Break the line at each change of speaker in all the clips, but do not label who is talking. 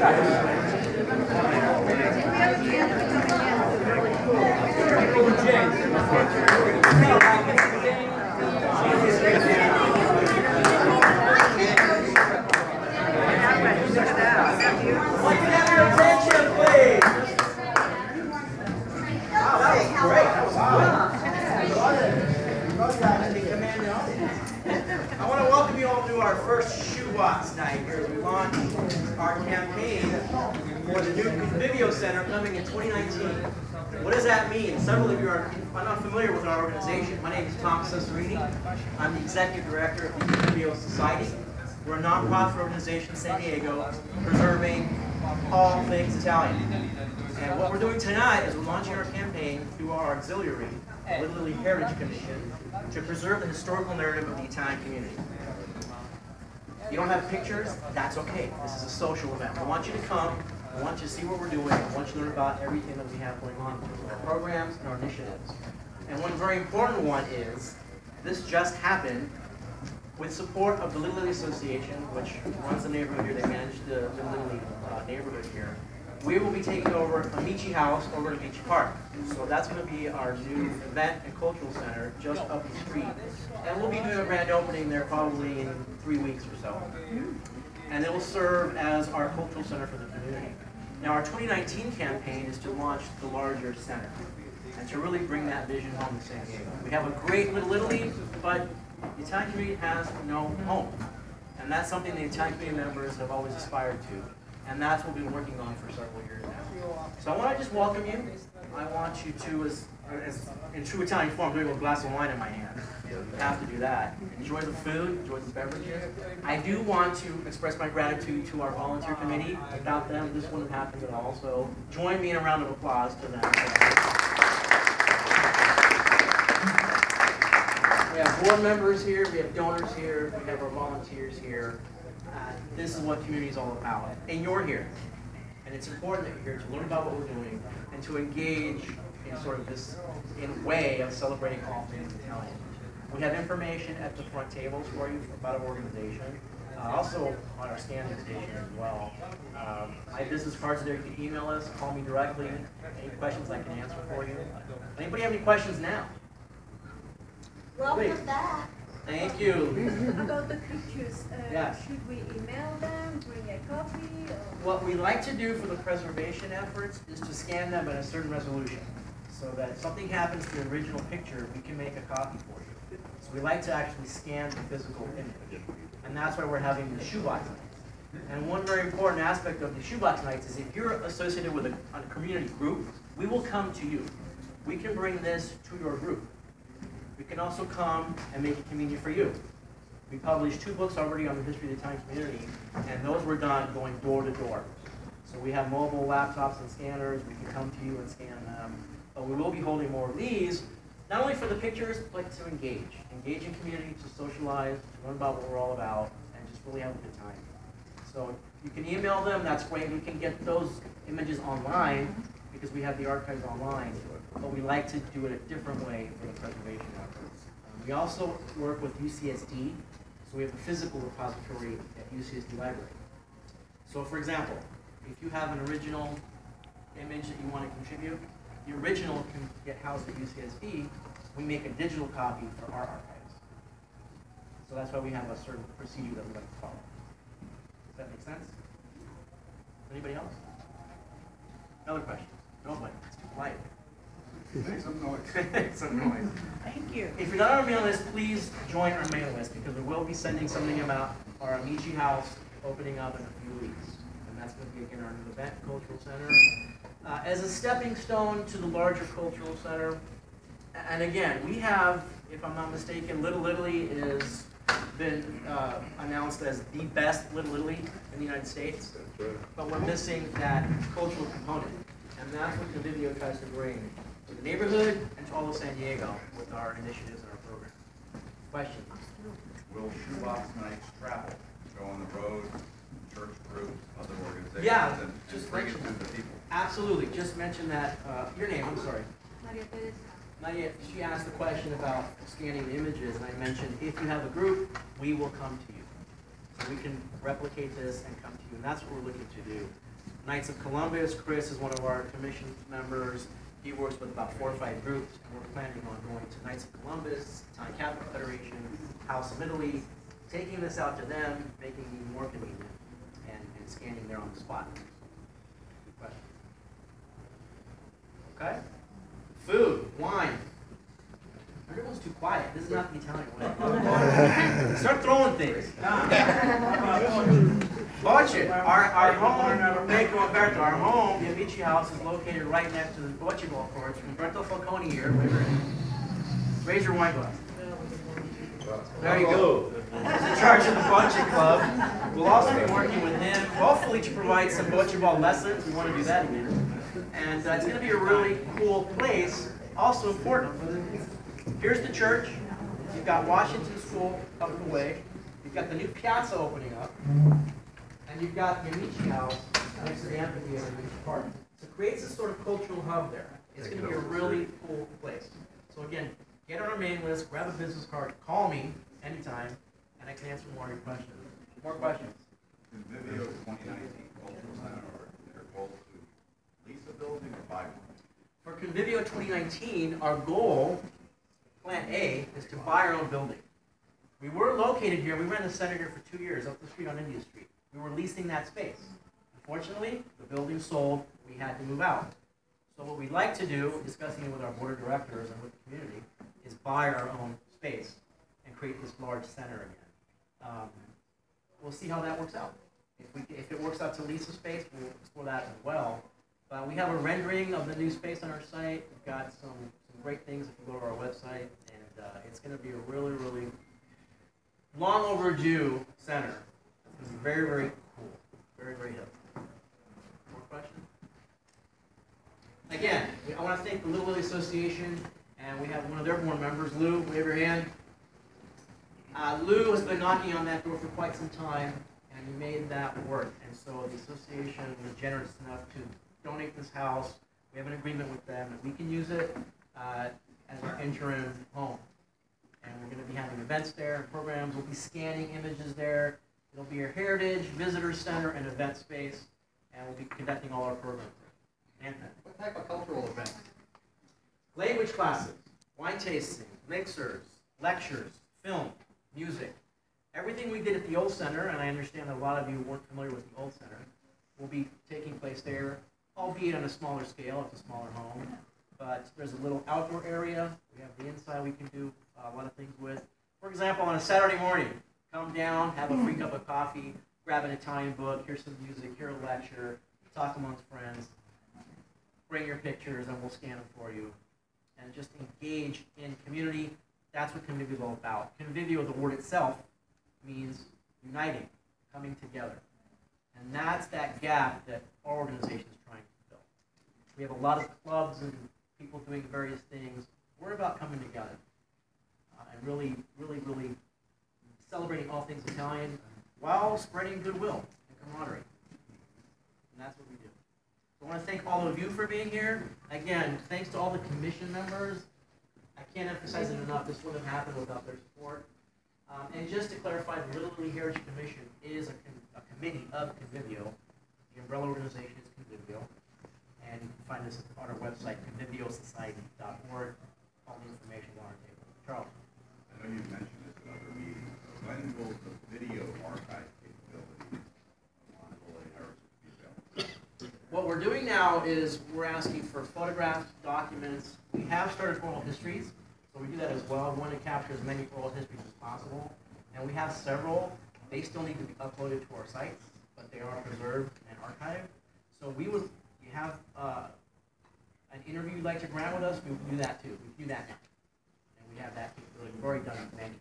I want to welcome you all to our first Shoebox Night here as we launch our campaign for the new Convivio Center coming in 2019. What does that mean? Several of you are not familiar with our organization. My name is Tom Cesarini. I'm the Executive Director of the Convivio Society. We're a nonprofit organization in San Diego preserving all things Italian. And what we're doing tonight is we're launching our campaign through our auxiliary, Little Italy Heritage Commission, to preserve the historical narrative of the Italian community. You don't have pictures? That's okay. This is a social event. I want you to come. I want you to see what we're doing. I want you to learn about everything that we have going on in terms of our programs and our initiatives. And one very important one is, this just happened with support of the Little Italy Association, which runs the neighborhood here. They manage the Little Italy neighborhood here. We will be taking over Amici House over at Amici Park. So that's going to be our new event and cultural center just up the street. And we'll be doing a grand opening there probably in 3 weeks or so. And it will serve as our cultural center for the community. Now our 2019 campaign is to launch the larger center and to really bring that vision home to San Diego. We have a great Little Italy, but the Italian community has no home. And that's something the Italian community members have always aspired to. And that's what we've been working on for several years now. So I want to just welcome you. I want you to, as in true Italian form, doing with a glass of wine in my hand. You have to do that. Enjoy the food, enjoy the beverages. I do want to express my gratitude to our volunteer committee. Without them, this wouldn't have happened at all. So join me in a round of applause to them. We have board members here, we have donors here, we have our volunteers here. This is what community is all about. And you're here. And it's important that you're here to learn about what we're doing and to engage in sort of this way of celebrating all things Italian. We have information at the front tables for you about our organization. Also on our scanning station as well. My business cards are there. You can email us, call me directly. Any questions I can answer for you. Anybody have any questions now?
Welcome back.
Thank you.
About the pictures,
yes.
Should we email them, bring a copy? Or?
What we like to do for the preservation efforts is to scan them at a certain resolution, so that if something happens to the original picture, we can make a copy for you. So we like to actually scan the physical image, and that's why we're having the shoebox nights. And one very important aspect of the shoebox nights is if you're associated with a community group, we will come to you. We can bring this to your group. We can also come and make it convenient for you. We published 2 books already on the history of the Italian community, and those were done going door to door. So we have mobile laptops and scanners. We can come to you and scan them. But we will be holding more of these, not only for the pictures, but to engage. Engage in community, to socialize, to learn about what we're all about, and just really have a good time. So you can email them, that's great. You can get those images online, because we have the archives online. But we like to do it a different way for the preservation efforts. We also work with UCSD, so we have a physical repository at UCSD Library. So for example, if you have an original image that you want to contribute, the original can get housed at UCSD. We make a digital copy for our archives. So that's why we have a certain procedure that we like to follow. Does that make sense? Anybody else? Another question? Nobody. It's too quiet.
Make some noise.
Make some noise.
Thank you.
If you're not on our mailing list, please join our mailing list, because we will be sending something about our Amici House opening up in a few weeks. And that's going to be, again, our new event cultural center. As a stepping stone to the larger cultural center, and again, we have, if I'm not mistaken, Little Italy is been announced as the best Little Italy in the United States.
That's right.
But we're missing that cultural component. And that's what Convivio tries to bring to the neighborhood and to all of San Diego with our initiatives and our programs. Questions?
Will shoebox nights travel? Go on the road, church groups, other organizations,
Yeah,
and
just
bring it
mention
to the people?
Absolutely. Just mention that. Your name, I'm sorry.
Maria Teresa.
Nadia, she asked the question about scanning the images, and I mentioned if you have a group, we will come to you. So we can replicate this and come to you, and that's what we're looking to do. Knights of Columbus, Chris is one of our commission members. He works with about 4 or 5 groups, and we're planning on going to Knights of Columbus, Italian Catholic Federation, House of Italy, taking this out to them, making it even more convenient, and scanning there on the spot. Questions? Okay? Food, wine. Everyone's too quiet. This is not the Italian way. Start throwing things. Bocce, our home, Banco Umberto, our home, the Amici House, is located right next to the Bocce ball courts. Umberto Falcone here. Raise your wine glass. There you go. He's in charge of the Bocce Club. We'll also be working with him, hopefully to provide some Bocce ball lessons. We want to do that again. And it's going to be a really cool place. Also important. Here's the church. You've got Washington School up the way. You've got the new piazza opening up. And you've got the Amici House next to the amphitheater in each park. So it creates a sort of cultural hub there. It's going to be a really cool place. So again, get on our mailing list, grab a business card, call me anytime, and I can answer more of your questions. More questions?
Convivio 2019 Cultural Center, or their goal to lease a building or buy one?
For Convivio 2019, our goal, Plan A, is to buy our own building. We were located here, we ran the center here for 2 years, up the street on India Street. We were leasing that space. Unfortunately, the building sold, we had to move out. So what we'd like to do, discussing it with our board of directors and with the community, is buy our own space and create this large center again. We'll see how that works out. If it works out to lease a space, we'll explore that as well. But we have a rendering of the new space on our site. We've got some great things if you go to our website, and it's going to be a really, really long overdue center. It's going to be very, very cool. Very, very hip. More questions? Again, I want to thank the Little Willie Association, and we have one of their board members, Lou. Wave your hand. Lou has been knocking on that door for quite some time, and he made that work. And so the association was generous enough to donate this house. We have an agreement with them that we can use it as our interim home. And we're going to be having events there and programs. We'll be scanning images there. It'll be our heritage, visitor center, and event space. And we'll be conducting all our programs there. Anthony.
What type of cultural events?
Language classes, wine tasting, mixers, lectures, film, music. Everything we did at the old center, and I understand that a lot of you weren't familiar with the old center, will be taking place there, albeit on a smaller scale. It's a smaller home. But there's a little outdoor area. We have the inside we can do a lot of things with. For example, on a Saturday morning, come down, have a free cup of coffee, grab an Italian book, hear some music, hear a lecture, talk amongst friends, bring your pictures, and we'll scan them for you. And just engage in community. That's what Convivio is all about. Convivio, the word itself, means uniting, coming together. And that's that gap that our organization is trying to fill. We have a lot of clubs and people doing various things. We're about coming together and really, really, really celebrating all things Italian while spreading goodwill and camaraderie. And that's what we do. So I want to thank all of you for being here. Again, thanks to all the commission members. I can't emphasize it enough. This wouldn't have happened without their support. And just to clarify, the Little Willie Heritage Commission is a committee of Convivio. The umbrella organization is Convivio. And you can find this on our website, conviviosociety.org. All the information is on our table. Charles.
I know you mentioned this in other meetings, but when will the video archive capability on Little Willie Heritage be available?
What we're doing now is we're asking for photographs, documents. We have started oral histories, so we do that as well. We want to capture as many oral histories as possible. And we have several. They still need to be uploaded to our sites, but they are preserved and archived. So we would, you have an interview you'd like to grant with us, we would do that too. We can do that now. And we have that capability. We've already done it many.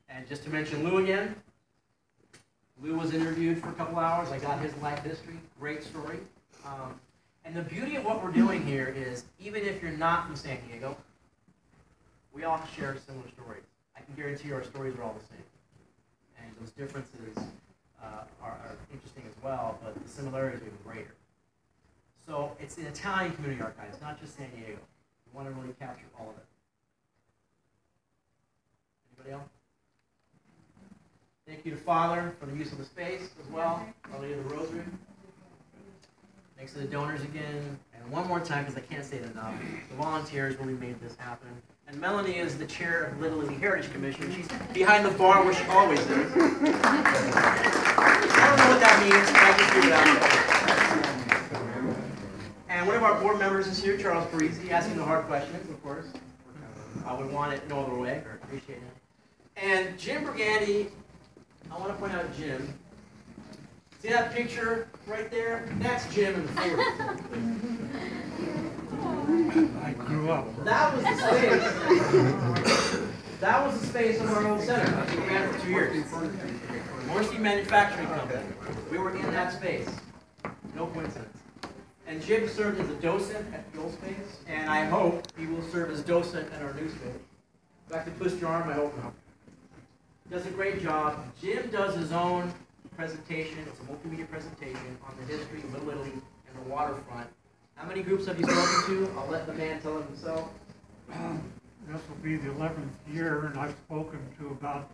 And just to mention Lou again, Lou was interviewed for a couple hours. I got his life history. Great story. And the beauty of what we're doing here is, even if you're not from San Diego, we all share similar stories. I can guarantee our stories are all the same. And those differences are interesting as well, but the similarities are even greater. So it's an Italian community archive. It's not just San Diego. We want to really capture all of it. Anybody else? Thank you to Father for the use of the space as well. Our Lady of the Rosary. Thanks to the donors again, and one more time because I can't say it enough. The volunteers really made this happen. And Melanie is the chair of Little Italy Heritage Commission. She's behind the bar where she always is. I don't know what that means. I just figured it out. And one of our board members is here, Charles Parisi, asking the hard questions, of course. I would want it no other way. Appreciate it. And Jim Briganti, I want to point out Jim. See that picture right there? That's Jim in the photo.
I grew up.
That was the space. That was the space of our old center. We had for 2 years. Morrissey Manufacturing Company. We were in that space. No coincidence. And Jim served as a docent at the old space, and I hope he will serve as docent at our new space. Back to twist your arm, I hope not. Does a great job. Jim does his own presentation. It's a multimedia presentation on the history of Little Italy and the waterfront. How many groups have you spoken to? I'll let the man tell him himself.
This will be the 11th year, and I've spoken to about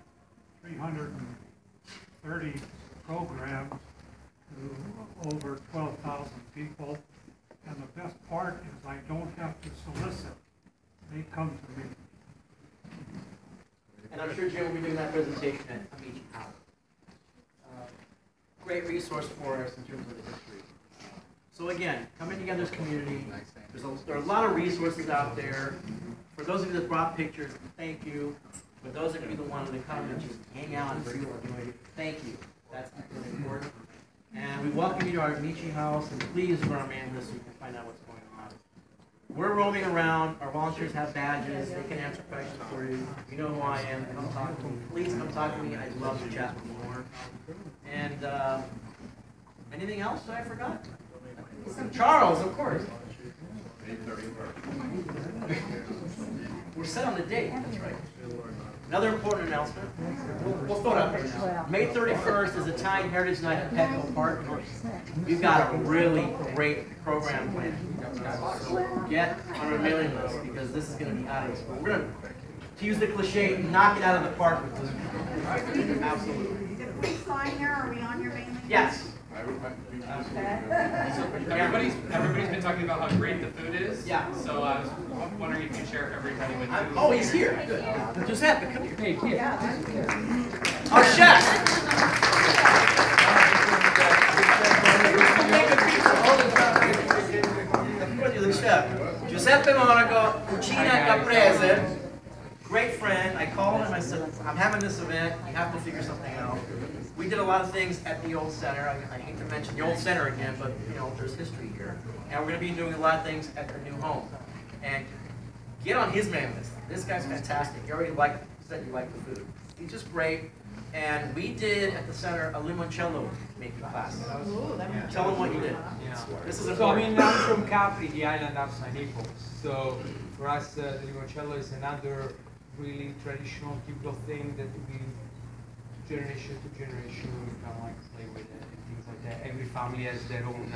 330 programs to over 12,000 people. And the best part is I don't have to solicit. They come to me.
And I'm sure Jim will be doing that presentation at Amici House. Great resource for us in terms of the history. So again, coming together as a community, there are a lot of resources out there. For those of you that brought pictures, thank you. For those of you that wanted to come and just hang out and see what we're doing, thank you. That's really important. And we welcome you to our Amici House, and please go our mailing list so you can find out what's going on. We're roaming around. Our volunteers have badges. They can answer questions for you. You know who I am. Come talk to me. Please come talk to me. I'd love to chat with you more. And anything else that I forgot? Charles, of course. We're set on the date. That's right. Another important announcement. We'll throw it up right now. May 31st is Italian Heritage Night at Petco Park. We've got a really great program planned. So get on our mailing list because this is going to be out of this world. We're going to use the cliche, knock it out of the park with this. Absolutely.
Fine here, are we on your mailing list?
Yes.
Everybody's been talking about how great the food is.
Yeah.
So I was wondering if you share everybody with you.
Oh, he's here. Good. Giuseppe, come here. Hey, kid. Our chef. The chef. Giuseppe Monaco, Cucina Caprese. Great friend. I called him. I said, I'm having this event. You have to figure something out. We did a lot of things at the old center. I hate to mention the old center again, but you know, there's history here. And we're going to be doing a lot of things at the new home. And get on his mailing list. This guy's fantastic. You already said you like the food. He's just great. And we did at the center a limoncello making class. Tell him what you did.
Yeah.
This is
So I
important.
mean, I'm from Capri, the island outside Naples. So for us, the limoncello is another really traditional, typical thing that we generation to generation we kind of like play with it and things like that. Every family has their own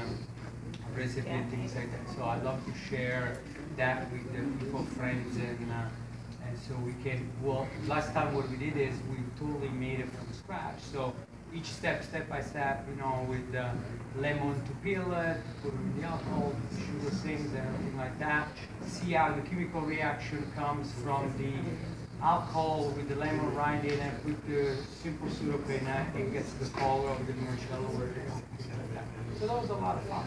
recipe and things like that. So I love to share that with the people, friends, and so we can. Well, last time what we did is we totally made it from scratch. So each step by step, you know, with lemon to peel it, put it in the alcohol, sugar things, and everything like that. See how the chemical reaction comes from the alcohol with the lemon rind in and put the simple syrup in it, it gets the color of the limoncello where it is. So that was a lot of fun.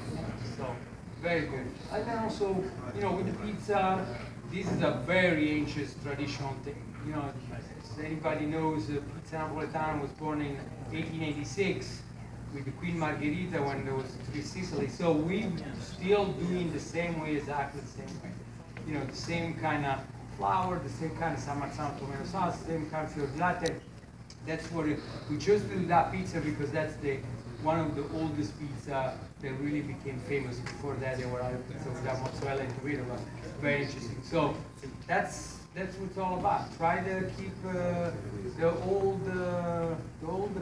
So very good. And then also, you know, with the pizza, this is a very ancient traditional thing. You know, as anybody knows, Pizza Napoletana was born in 1886 with the Queen Margherita when there was three Sicily. So we still doing the same way, exactly the same way. You know, the same kind of flour, the same kind of San Marzano tomato sauce, the same kind of fior di latte. That's what we chose to do that pizza because that's one of the oldest pizza that really became famous. Before that, there were other pizza without mozzarella and tomato, but very interesting. So that's what it's all about. Try to keep the old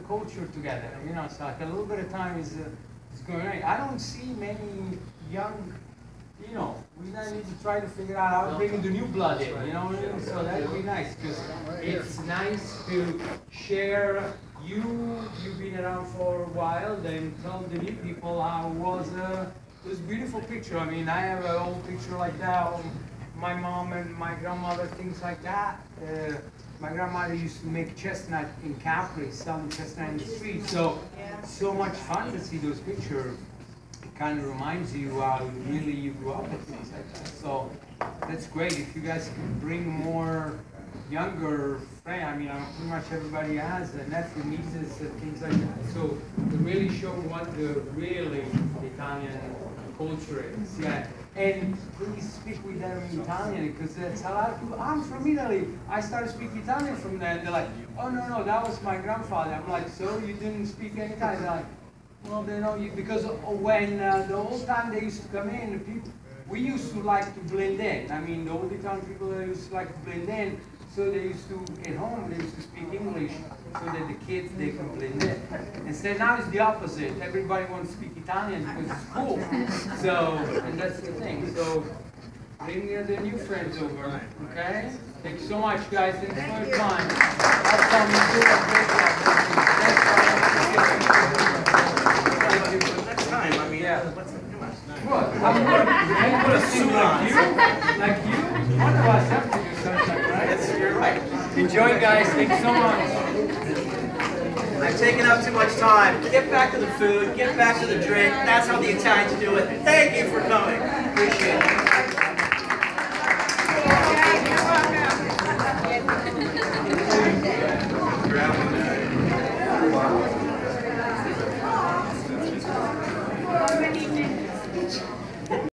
culture together. You know, it's like a little bit of time is going on. I don't see many young. You know, we need to try to figure out how to bring the new blood in, you know what I mean? So that would be nice, because it's nice to share you've been around for a while, then tell the new people how it was It was a beautiful picture. I mean, I have an old picture like that of my mom and my grandmother, things like that. My grandmother used to make chestnut in Capri, selling chestnut in the street. So much fun to see those pictures. It kind of reminds you how really you grew up with things like that. So that's great. If you guys can bring more younger friends, I mean, pretty much everybody has a nephew, nieces, and things like that. So to really show what the really Italian culture is. Yeah. And please speak with them in Italian, because that's a lot of people. I'm from Italy. I started speaking Italian from there. And they're like, oh no, that was my grandfather. I'm like, so you didn't speak any Italian? They're like, well, they know you, because when the old time they used to come in, people, we used to like to blend in. I mean, the old Italian people, they used to like to blend in. So they used to, at home, they used to speak English so that the kids, they can blend in. Instead, now it's the opposite. Everybody wants to speak Italian because it's cool. So, and that's the thing. So, bring the new friends over, okay? Thank you so much, guys. Thanks for your time. Awesome. You do a great job.
Next time, I mean,
Yeah.
what's the
What? I'm good.
Put a suit on.
Like you? One of us have to do something, right?
Yes, you're right.
Enjoy, guys. Thanks so much.
I've taken up too much time. Get back to the food, get back to the drink. That's how the Italians do it. Thank you for coming.